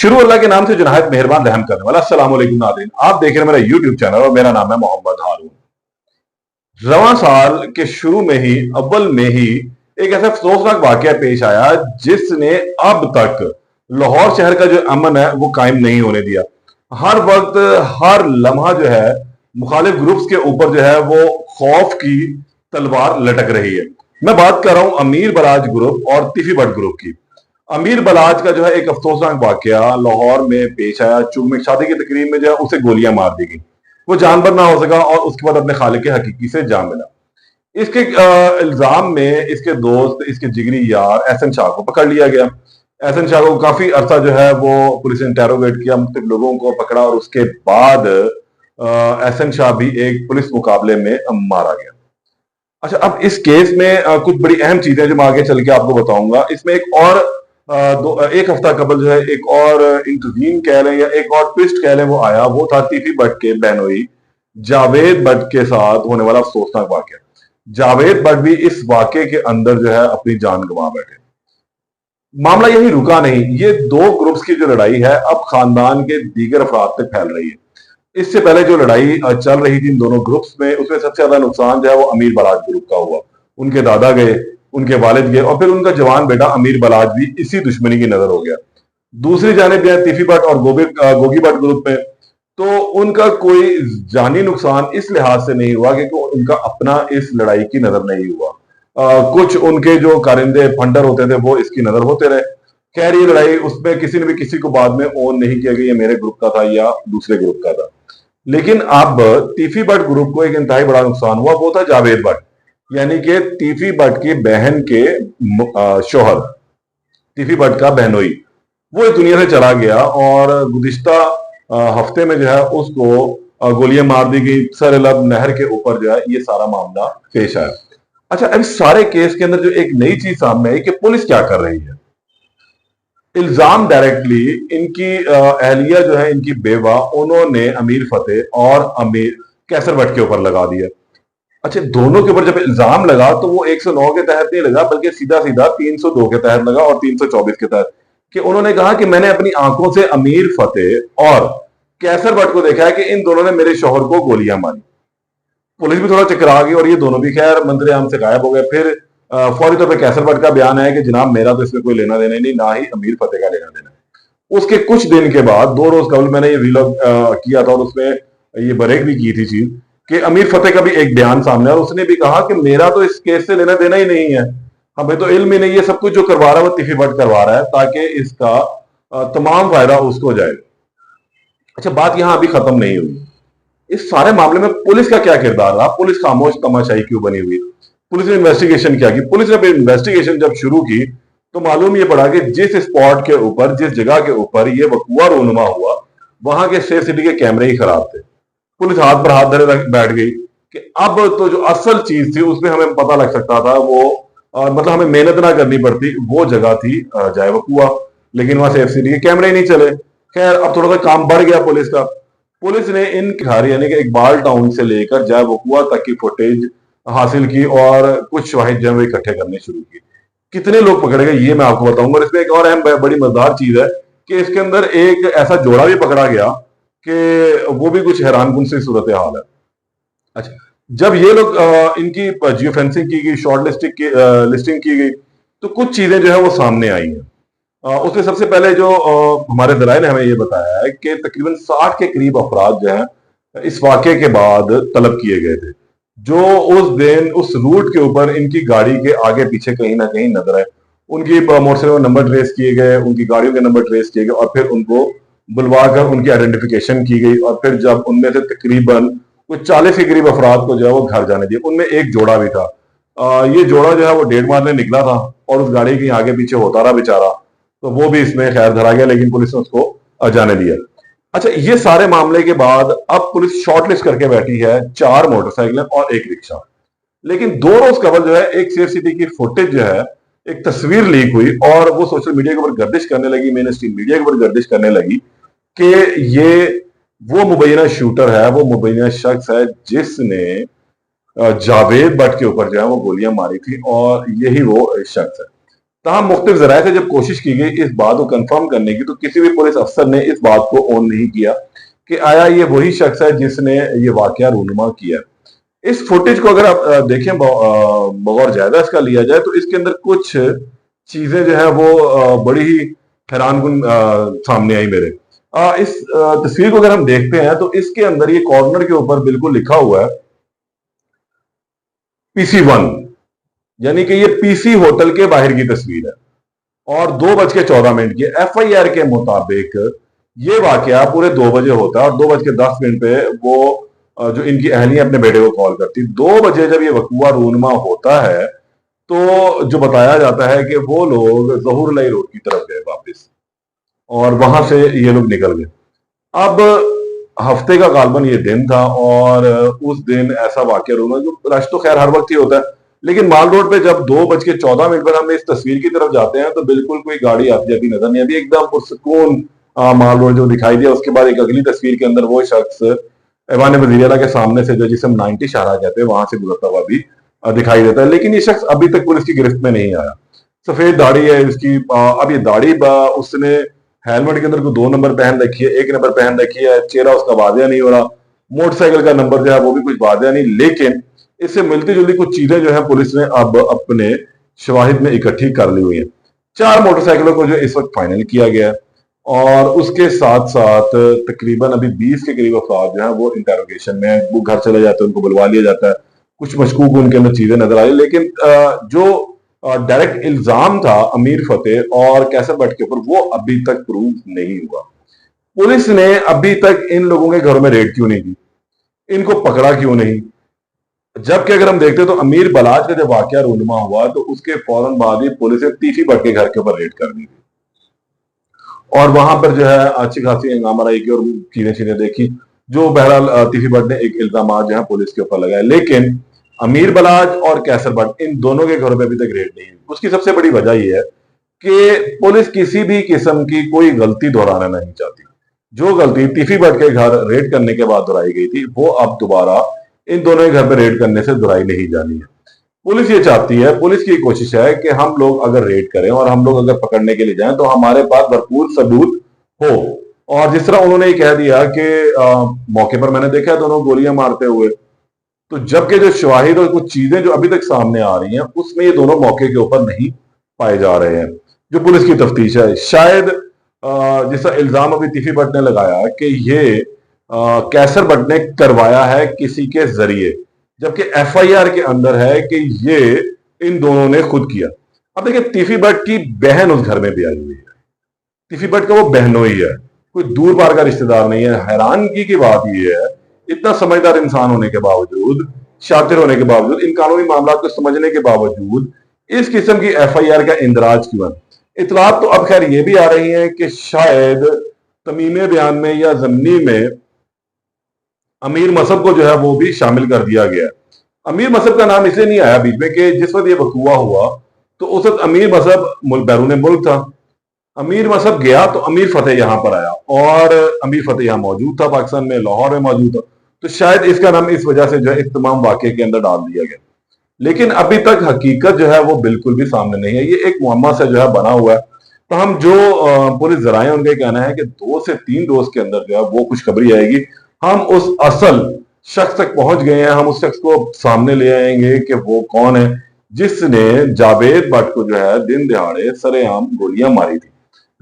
शुरू अल्लाह के नाम से जो नहायत मेहरबान रहम करने वाला। अस्सलाम वालेकुम नाज़रीन, आप देख रहे हैं मेरा यूट्यूब चैनल और मेरा नाम है मोहम्मद हारून। रवां साल के शुरू में ही, अव्वल में ही एक ऐसा अफसोसनाक वाकया पेश आया जिसने अब तक लाहौर शहर का जो अमन है वो कायम नहीं होने दिया। हर वक्त, हर लम्हा जो है मुखालिफ ग्रुप्स के ऊपर जो है वो खौफ की तलवार लटक रही है। मैं बात कर रहा हूं अमीर बलाज ग्रुप और तिफी भट्ट ग्रुप की। अमीर बलाज का जो है एक अफसोसनाक वाकया लाहौर में पेश आया। चूंकि शादी की तकरीब में जो है उसे गोलियां मार दी गई, वो जानवर ना हो सका और उसके बाद अपने खालिक के हकीकी से जान मिला। इसके इल्जाम में इसके दोस्त, इसके जिगरी यार एहसन शाह को पकड़ लिया गया। एहसन शाह को काफी अरसा जो है वो पुलिस ने इंटेरोगेट किया, मुख्तलिफ लोगों को पकड़ा और उसके बाद एहसन शाह भी एक पुलिस मुकाबले में मारा गया। अच्छा, अब इस केस में कुछ बड़ी अहम चीजें जो मैं आगे चल के आपको बताऊंगा। इसमें एक और एक हफ्ता कबल जो है एक और इंटरवीन कह लें या एक और ट्विस्ट कह लें वो आया। वो था तिफी भट्ट के बहनोई जावेद भट्ट के साथ होने वाला अफसोसनाक वाकया। जावेद भट्ट भी इस वाकये के अंदर जो है अपनी जान गंवा बैठे। मामला यही रुका नहीं, ये दो ग्रुप्स की जो लड़ाई है अब खानदान के दीगर अफराद तक फैल रही है। इससे पहले जो लड़ाई चल रही थी इन दोनों ग्रुप्स में, उसमें सबसे ज्यादा नुकसान जो है वो अमीर बलाज ग्रुप का हुआ। उनके दादा गए, उनके वालिद गए और फिर उनका जवान बेटा अमीर बलाज भी इसी दुश्मनी की नजर हो गया। दूसरी जानिब गए तिफी भट्ट और गोगी भट्ट ग्रुप में, तो उनका कोई जानी नुकसान इस लिहाज से नहीं हुआ क्योंकि उनका अपना इस लड़ाई की नजर नहीं हुआ। कुछ उनके जो कारिंदे फंडर होते थे वो इसकी नजर होते रहे। खैर, ये लड़ाई उसमें किसी ने भी किसी को बाद में ओन नहीं किया कि ये मेरे ग्रुप का था या दूसरे ग्रुप का था। लेकिन अब तिफी भट्ट ग्रुप को एक इंतहाई बड़ा नुकसान हुआ, वो था जावेद भट्ट, यानी कि तिफी भट्ट की बहन के शोहर, तिफी भट्ट का बहनोई, वो इस दुनिया से चला गया और गुज़िश्ता हफ्ते में जो है उसको गोलियां मार दी गई। सरलब नहर के ऊपर जो है ये सारा मामला पेश आया। अच्छा, अब इस सारे केस के अंदर जो एक नई चीज सामने आई कि पुलिस क्या कर रही है। इल्जाम डायरेक्टली इनकी अहलिया जो है, इनकी बेवा, उन्होंने अमीर फतेह और अमीर कैसर भट्ट के ऊपर लगा दिया। अच्छा, दोनों के ऊपर जब इल्जाम लगा तो वो 109 के तहत नहीं लगा बल्कि सीधा सीधा 302 के तहत लगा और 324 के तहत, कि उन्होंने कहा कि मैंने अपनी आंखों से अमीर फतेह और कैसर भट्ट को देखा है कि इन दोनों ने मेरे शौहर को गोलियां मारी। पुलिस भी थोड़ा चकरा गई और ये दोनों भी खैर मंजर आम से गायब हो गए। फिर फौरी तौर पर कैसर भट्ट का बयान है कि जनाब मेरा तो इसमें कोई लेना देना नहीं, ना ही अमीर फतेह का लेना देना। उसके कुछ दिन के बाद, 2 रोज कबल, मैंने ये व्लॉग किया था और उसमें ये ब्रेक भी की थी चीज कि अमीर फतेह का भी एक बयान सामने और उसने भी कहा कि मेरा तो इस केस से लेना देना ही नहीं है, हमें तो इल्म ही नहीं, ये सब कुछ जो करवा रहा है वो तिफी भट्ट करवा रहा है ताकि इसका तमाम फायदा उसको जाए। अच्छा, बात यहां अभी खत्म नहीं हुई। इस सारे मामले में पुलिस का क्या किरदार रहा? पुलिस खामोश तमाशाई क्यों बनी हुई? पुलिस ने इन्वेस्टिगेशन क्या की? पुलिस ने इन्वेस्टिगेशन जब शुरू की तो मालूम ये पड़ा कि जिस स्पॉट के ऊपर, जिस जगह के ऊपर ये वकूआ रूनुमा हुआ, वहां के सेफ सिटी के कैमरे ही खराब थे। पुलिस हाथ पर हाथ धरे बैठ गई कि अब तो जो असल चीज थी उसमें हमें पता लग सकता था, वो मतलब हमें मेहनत ना करनी पड़ती, वो जगह थी जाए वकूआ, लेकिन वहां सेफ सिटी के कैमरे ही नहीं चले। खैर, अब थोड़ा सा काम बढ़ गया पुलिस का। पुलिस ने इन घर यानी कि इकबाल टाउन से लेकर जाए वकुआ तक की फुटेज हासिल की और कुछ वाहिद जो है इकट्ठे करने शुरू की। कितने लोग पकड़े गए ये मैं आपको बताऊंगा। और इसमें एक और अहम बड़ी मजेदार चीज है कि इसके अंदर एक ऐसा जोड़ा भी पकड़ा गया कि वो भी कुछ हैरानकुन सी सूरत हाल है। अच्छा, जब ये लोग इनकी जियो फेंसिंग की गई, शॉर्ट लिस्टिंग की गई, तो कुछ चीजें जो है वो सामने आई हैं। उसमें सबसे पहले जो हमारे दलाइल ने हमें ये बताया है कि तकरीबन 60 के करीब अफराद जो हैं इस वाक़े के बाद तलब किए गए थे, जो उस दिन उस रूट के ऊपर इनकी गाड़ी के आगे पीछे कहीं ना कहीं नजर आए। उनकी मोटरसाइकिल नंबर ट्रेस किए गए, उनकी गाड़ियों के नंबर ट्रेस किए गए और फिर उनको बुलवा कर उनकी आइडेंटिफिकेशन की गई। और फिर जब उनमें से तकरीबन कुछ 40 के करीब अफराद को जो है वो घर जाने दिए, उनमें एक जोड़ा भी था। ये जोड़ा जो है वो 1.5 मारने निकला था और उस गाड़ी के आगे पीछे होता रहा बेचारा, तो वो भी इसमें खैर धरा गया, लेकिन पुलिस ने उसको जाने दिया। अच्छा, ये सारे मामले के बाद अब पुलिस शॉर्टलिस्ट करके बैठी है 4 मोटरसाइकिलें और एक रिक्शा। लेकिन 2 रोज कबल जो है एक सेफ सिटी की फुटेज जो है, एक तस्वीर लीक हुई और वो सोशल मीडिया के ऊपर गर्दिश करने लगी, मेन स्ट्रीम मीडिया के ऊपर गर्दिश करने लगी कि ये वो मुबैना शूटर है, वो मुबैना शख्स है जिसने जावेद भट्ट के ऊपर जो है वो गोलियां मारी थी और यही वो शख्स है। तमाम मुख्तलिफ जराये से जब कोशिश की गई इस बात को कंफर्म करने की, तो किसी भी पुलिस अफसर ने इस बात को ऑन नहीं किया कि आया ये वही शख्स है जिसने ये वाकया रूनुमा किया। इस फुटेज को अगर आप देखें बगौर जायजा इसका लिया जाए, तो इसके अंदर कुछ चीजें जो है वो बड़ी ही हैरानकुन सामने आई मेरे। इस तस्वीर को अगर हम देखते हैं तो इसके अंदर ये कॉर्नर के ऊपर बिल्कुल लिखा हुआ है PC1, यानी कि ये पीसी होटल के बाहर की तस्वीर है और 2:14 की FIR के मुताबिक ये वाकया पूरे 2 बजे होता है और 2:10 पे वो जो इनकी अहलियां अपने बेटे को कॉल करती। 2 बजे जब ये वकूआ रूनमा होता है तो जो बताया जाता है कि वो लोग ज़हूरुल्लाह रोड की तरफ गए वापस और वहां से ये लोग निकल गए। अब हफ्ते का गालबन ये दिन था और उस दिन ऐसा वाकया रूमा, जो रश तो खैर हर वक्त ही होता है, लेकिन माल रोड पे जब 2:14 पर हम इस तस्वीर की तरफ जाते हैं तो बिल्कुल कोई गाड़ी आती जाती नजर नहीं आती, एकदम पुरसुकून माल रोड जो दिखाई दिया। उसके बाद एक अगली तस्वीर के अंदर वो शख्स ऐवान वज़ीर आला के सामने से, जो जिसे हम 90 शाहरा कहते हैं, वहां से गुजरता हुआ भी दिखाई देता है, लेकिन ये शख्स अभी तक पुलिस की गिरफ्त में नहीं आया। सफेद दाढ़ी है इसकी। अब ये दाढ़ी उसने हेलमेट के अंदर को 2 नंबर पहन रखी है, 1 नंबर पहन रखी है, चेहरा उसका वादिया नहीं हो रहा, मोटरसाइकिल का नंबर जो है वो भी कुछ वादिया नहीं, लेकिन इससे मिलती जुलती कुछ चीजें जो है पुलिस ने अब अपने शवाहिद में इकट्ठी कर ली हुई है। 4 मोटरसाइकिलों को जो इस वक्त फाइनल किया गया है और उसके साथ साथ तकरीबन अभी 20 के करीब अफराद जो है वो इंटेरोगेशन में, वो घर चले जाते हैं, उनको बुलवा लिया जाता है, कुछ मशकूक उनके अंदर चीजें नजर आई, लेकिन जो डायरेक्ट इल्जाम था अमीर फतेह और कैसर भट्ट के ऊपर, वो अभी तक प्रूव नहीं हुआ। पुलिस ने अभी तक इन लोगों के घरों में रेड क्यों नहीं की, इनको पकड़ा क्यों नहीं? जबकि अगर हम देखते तो अमीर बलाज का जब वाकया रूनुमा हुआ तो उसके फौरन बाद ही पुलिस ने तीफी भट्ट के घर के ऊपर रेड कर दी थी और वहां पर जो है अच्छी खासी हंगामा रही की और चीजें चीजें देखी, जो बहरहाल तीफी भट्ट ने एक इल्जाम जो है पुलिस के ऊपर लगाए, लेकिन अमीर बलाज और कैसर भट्ट, इन दोनों के घरों में अभी तक रेड नहीं हुई। उसकी सबसे बड़ी वजह यह है कि पुलिस किसी भी किस्म की कोई गलती दोहराना नहीं चाहती। जो गलती तीफी भट्ट के घर रेड करने के बाद दोहराई गई थी, वो अब दोबारा इन दोनों के घर पर रेड करने से दोहराई नहीं जानी है। पुलिस ये चाहती है, पुलिस की कोशिश है कि हम लोग अगर रेड करें और हम लोग अगर पकड़ने के लिए जाएं तो हमारे पास भरपूर सबूत हो। और जिस तरह उन्होंने ये कह दिया कि मौके पर मैंने देखा है दोनों गोलियां मारते हुए, तो जबकि जो शवाहिद और कुछ चीजें जो अभी तक सामने आ रही हैं उसमें ये दोनों मौके के ऊपर नहीं पाए जा रहे हैं। जो पुलिस की तफ्तीश है, शायद जिसका इल्जाम अभी तीफी भट्ट ने लगाया कि ये कैसर भट्ट ने करवाया है किसी के जरिए, जबकि FIR के अंदर है कि ये इन दोनों ने खुद किया। अब देखिए, तीफी भट्ट की बहन उस घर में भी आई हुई है, तीफी भट्ट का वो बहनोई है, कोई दूर पार का रिश्तेदार नहीं है। हैरानगी की बात यह है, इतना समझदार इंसान होने के बावजूद, शातिर होने के बावजूद, इन कानूनी मामला को समझने के बावजूद इस किस्म की FIR का इंदराज क्यों है? इतलात तो अब खैर ये भी आ रही है कि शायद तमीमे बयान में या जमनी में अमीर मसहब को जो है वो भी शामिल कर दिया गया। अमीर मसहब का नाम इसलिए नहीं आया बीच में कि जिस वक्त ये वकूआ हुआ तो उस वक्त अमीर मसहब बैरून मुल्क था। अमीर मसहब गया तो अमीर फतेह यहां पर आया और अमीर फतेह यहां मौजूद था, पाकिस्तान में, लाहौर में मौजूद था, तो शायद इसका नाम इस वजह से जो है इस तमाम वाकये के अंदर डाल दिया गया। लेकिन अभी तक हकीकत जो है वो बिल्कुल भी सामने नहीं है, ये एक मुअम्मा से जो है बना हुआ है। तो हम जो पुलिस जराए उनका कहना है कि 2 से 3 रोज के अंदर जो है वो खुशखबरी आएगी, हम उस असल शख्स तक पहुंच गए हैं, हम उस शख्स को सामने ले आएंगे कि वो कौन है जिसने जावेद भट्ट को जो है दिन दिहाड़े सरेआम गोलियां मारी थी।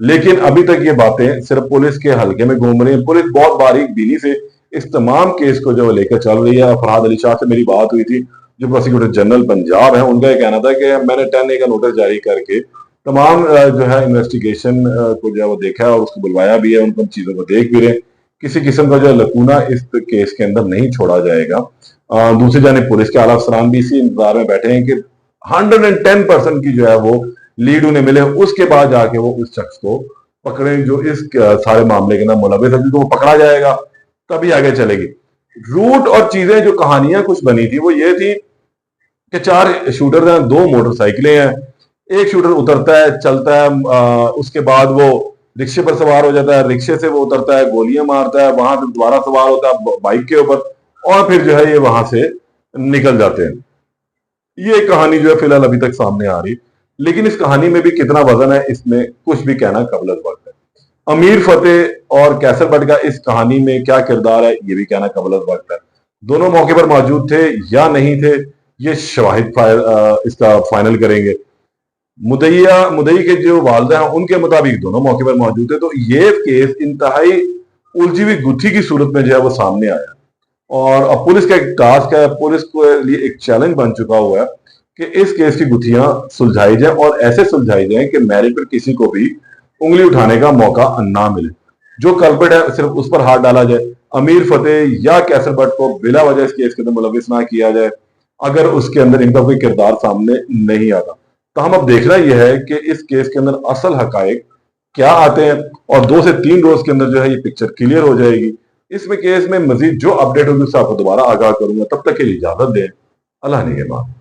लेकिन अभी तक ये बातें सिर्फ पुलिस के हल्के में घूम रही है। पुलिस बहुत बारीक बीनी से इस तमाम केस को जो लेकर चल रही है। फरहाद अली शाह से मेरी बात हुई थी, जो प्रोसिक्यूटर जनरल पंजाब है, उनका यह कहना था कि मैंने 10A का नोटिस जारी करके तमाम जो है इन्वेस्टिगेशन को जो है वो देखा है और उसको बुलवाया भी है, उन चीजों को देख भी रहे, किसी किस्म का जो है लकूना इस केस के अंदर नहीं छोड़ा जाएगा। दूसरी जानिब पुलिस के आला अफसरान भी इसी इंतजार में बैठे हैं कि 110% की जो है वो लीड उन्हें मिले, उसके बाद जाके वो उस शख्स को पकड़े जो इस सारे मामले के अंदर मुलविस है, क्योंकि वो पकड़ा जाएगा तभी आगे चलेगी। रूट और चीजें जो कहानियां कुछ बनी थी वो ये थी कि 4 शूटर हैं, 2 मोटरसाइकिलें हैं, एक शूटर उतरता है, चलता है, उसके बाद वो रिक्शे पर सवार हो जाता है, रिक्शे से वो उतरता है, गोलियां मारता है, वहां से दोबारा सवार होता है बाइक के ऊपर और फिर जो है ये वहां से निकल जाते हैं। ये कहानी जो है फिलहाल अभी तक सामने आ रही, लेकिन इस कहानी में भी कितना वजन है, इसमें कुछ भी कहना कबल वक्त है। अमीर फतेह और कैसर बट का इस कहानी में क्या किरदार है, ये भी कहना कबल वक्त है। दोनों मौके पर मौजूद थे या नहीं थे, ये शवाहिद इसका फाइनल करेंगे। मुदई के जो वालदा हैं उनके मुताबिक दोनों मौके पर मौजूद थे। तो ये केस इंतहाई उलझी हुई गुत्थी की सूरत में जो है वो सामने आया, और अब पुलिस का एक टास्क है, पुलिस के लिए एक चैलेंज बन चुका हुआ है कि इस केस की गुत्थियां सुलझाई जाए और ऐसे सुलझाई जाए कि मैरिज पर किसी को भी उंगली उठाने का मौका ना मिले। जो कल्प्रिट है सिर्फ उस पर हाथ डाला जाए, अमीर फतेह या कैसर बट को बिला वजह इस केस के अंदर मुलविस ना किया जाए अगर उसके अंदर इनका कोई किरदार सामने नहीं आता। तो हम अब देखना यह है कि इस केस के अंदर असल हकायक क्या आते हैं, और 2 से 3 रोज के अंदर जो है ये पिक्चर क्लियर हो जाएगी। इसमें केस में मजीद जो अपडेट होगी उससे आपको दोबारा आगाह करूंगा। तब तक के लिए इजाजत दें। अल्लाह निगहबान।